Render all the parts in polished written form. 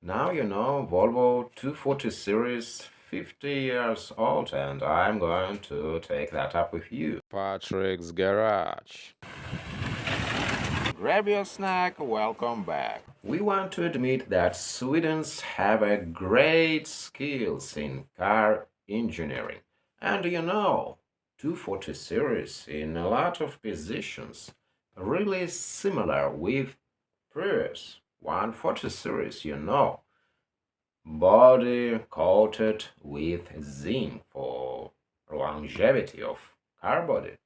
Now you know Volvo 240 series 50 years old, and I'm going to take that up with you. Patrick's Garage. Grab your snack, welcome back. We want to admit that Swedes have a great skills in car engineering. And 240 series in a lot of positions really similar with previous 140 series. Body coated with zinc for longevity of car body.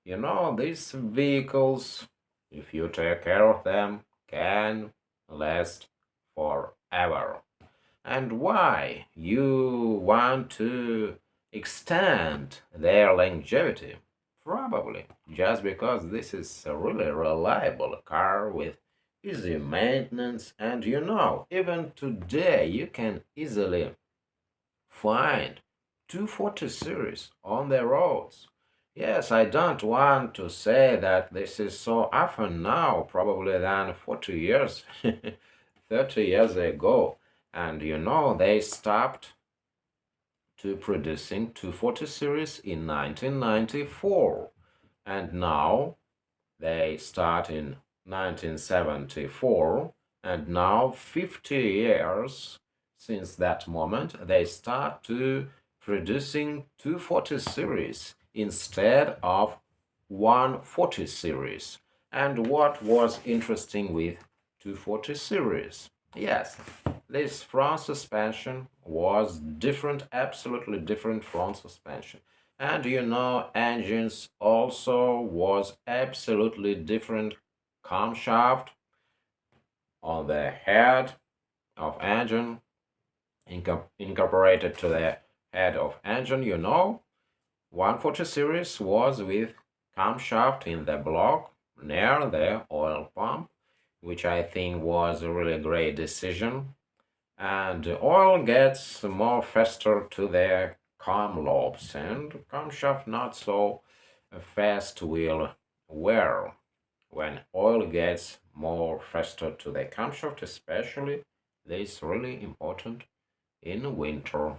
These vehicles, if you take care of them, can last forever. And why you want to extend their longevity? Probably just because this is a really reliable car with easy maintenance, and even today you can easily find 240 series on the roads. Yes, I don't want to say that this is so often now, probably than 40 years, 30 years ago. And they stopped to producing 240 series in 1994. And now they start in 1974, and now 50 years since that moment, they start to producing 240 series instead of 140 series. And what was interesting with 240 series? Yes, this front suspension was different, absolutely different front suspension. And engines also was absolutely different camshaft on the head of engine incorporated to the head of engine. 140 series was with camshaft in the block near the oil pump, which I think was a really great decision. And oil gets more faster to the cam lobes, and camshaft not so fast will wear when oil gets more faster to the camshaft, especially this is really important in winter.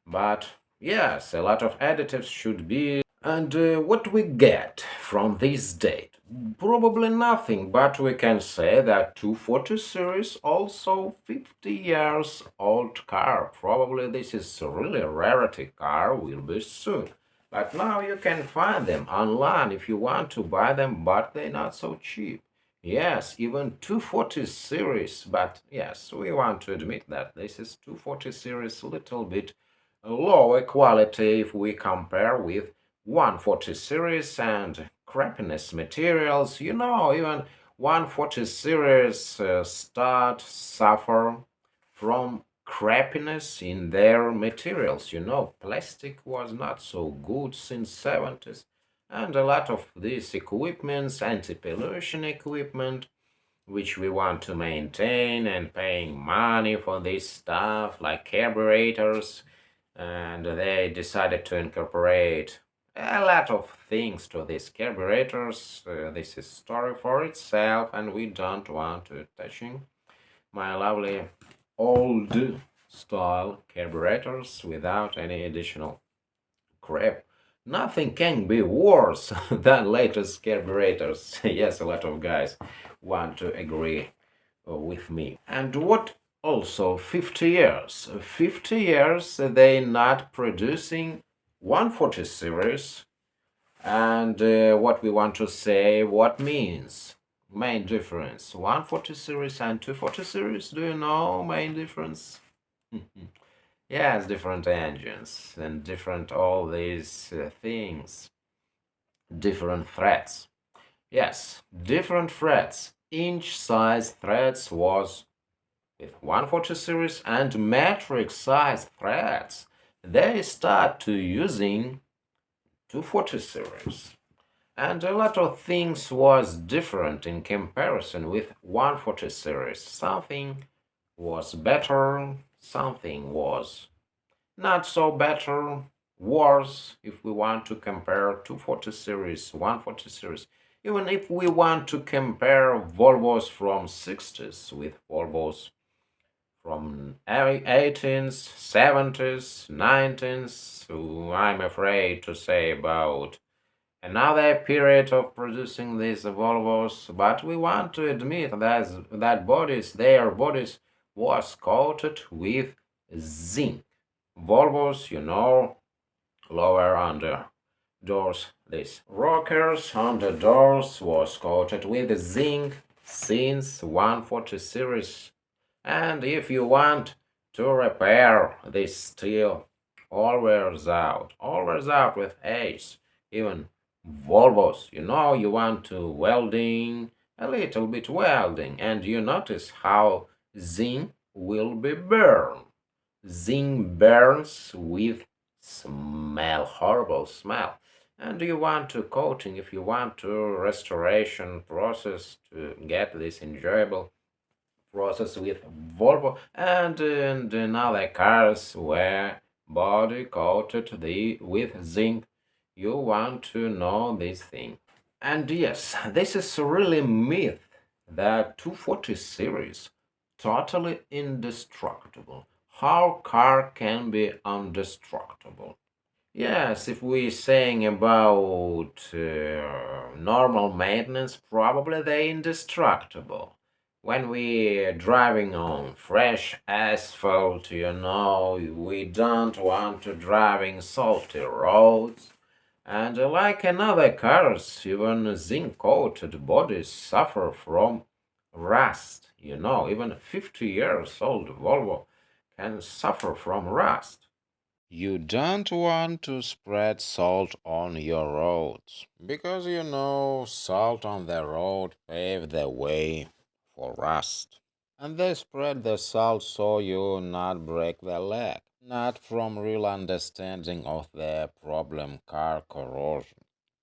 But yes, a lot of additives should be. And what we get from this date? Probably nothing, but we can say that 240 series also 50 years old car. Probably this is a really rarity car, will be soon. But now you can find them online if you want to buy them, but they're not so cheap. Yes, even 240 series, but yes, we want to admit that this is 240 series little bit lower quality if we compare with 140 series and crappiness materials. Even 140 series start suffer from crappiness in their materials. Plastic was not so good since 70s, and a lot of these equipments, anti-pollution equipment, which we want to maintain and paying money for this stuff like carburetors, and they decided to incorporate a lot of things to these carburetors. This is story for itself, and we don't want to touching my lovely old style carburetors without any additional crap. Nothing can be worse than latest carburetors. Yes, a lot of guys want to agree with me. And what also 50 years? 50 years they not producing 140 series. And what we want to say, what means? Main difference 140 series and 240 series. Do you know main difference? Yes, different engines and different all these things, different threads. Yes, different threads. Inch size threads was with 140 series, and metric size threads they start to using 240 series. And a lot of things was different in comparison with 140 series. Something was better, something was not so better, worse if we want to compare 240 series, 140 series. Even if we want to compare Volvos from 60s with Volvos from 18th, 70s, 19th, I'm afraid to say about another period of producing these Volvos, but we want to admit that their bodies was coated with zinc. Volvos, lower under doors. This rockers under doors was coated with zinc since 140 series. And if you want to repair this steel, always out with Ace, even Volvos, you want to welding, a little bit welding, and you notice how zinc will be burned. Zinc burns with smell, horrible smell. And you want to coating, if you want to restoration process to get this enjoyable process with Volvo and in other cars where body coated with zinc. You want to know this thing. And yes, this is really myth that 240 series totally indestructible. How car can be indestructible? Yes, if we're saying about normal maintenance, probably they're indestructible. When we're driving on fresh asphalt, we don't want to driving salty roads. And like in other cars, even zinc-coated bodies suffer from rust. Even 50 years old Volvo can suffer from rust. You don't want to spread salt on your roads because salt on the road pave the way for rust. And they spread the salt so you not break the leg, not from real understanding of the problem car corrosion.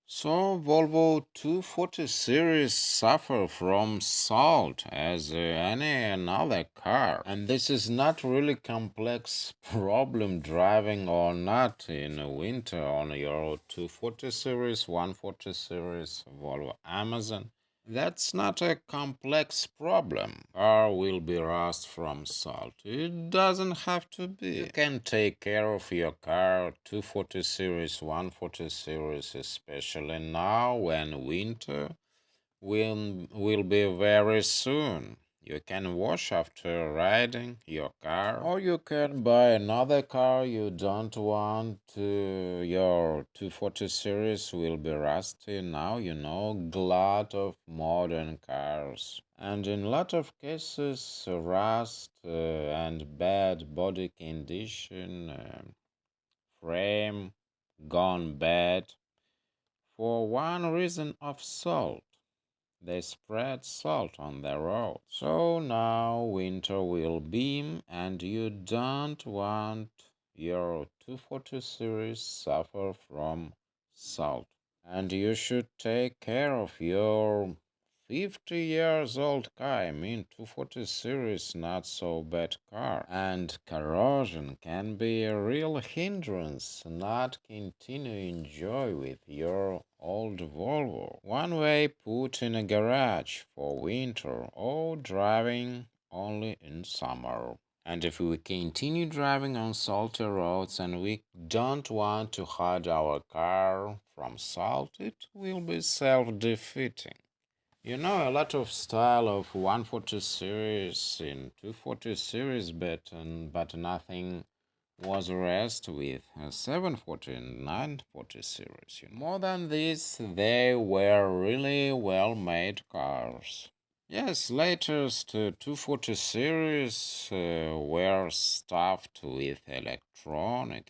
So Volvo 240 series suffer from salt as any another car, and this is not really complex problem driving or not in winter on your 240 series, 140 series Volvo Amazon. That's not a complex problem. Car will be rust from salt. It doesn't have to be. You can take care of your car 240 series, 140 series, especially now when winter will be very soon. You can wash after riding your car, or you can buy another car you don't want to. Your 240 series will be rusty now, glad of modern cars. And in a lot of cases, rust and bad body condition, frame gone bad for one reason of salt. They spread salt on the road. So now winter will be, and you don't want your 240 series suffer from salt. And you should take care of your 50 years old car. 240 series not so bad car. And corrosion can be a real hindrance not continue enjoy with your old Volvo. One way put in a garage for winter or driving only in summer. And if we continue driving on salty roads and we don't want to hide our car from salt, it will be self-defeating. A lot of style of 140 series in 240 series but nothing was rest with 740 and 940 series. More than this, they were really well-made cars. Yes, latest 240 series were stuffed with electronic,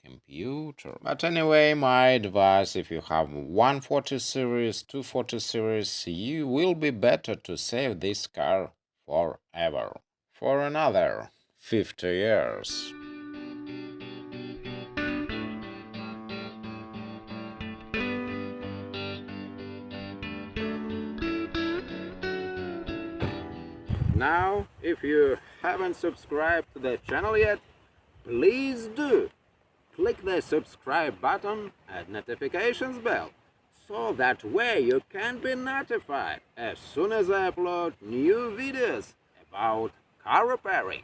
computer. But anyway, my advice, if you have 140 series, 240 series, you will be better to save this car forever. For another 50 years. Now, if you haven't subscribed to the channel yet, please do. Click the subscribe button and notifications bell, so that way you can be notified as soon as I upload new videos about car repairing.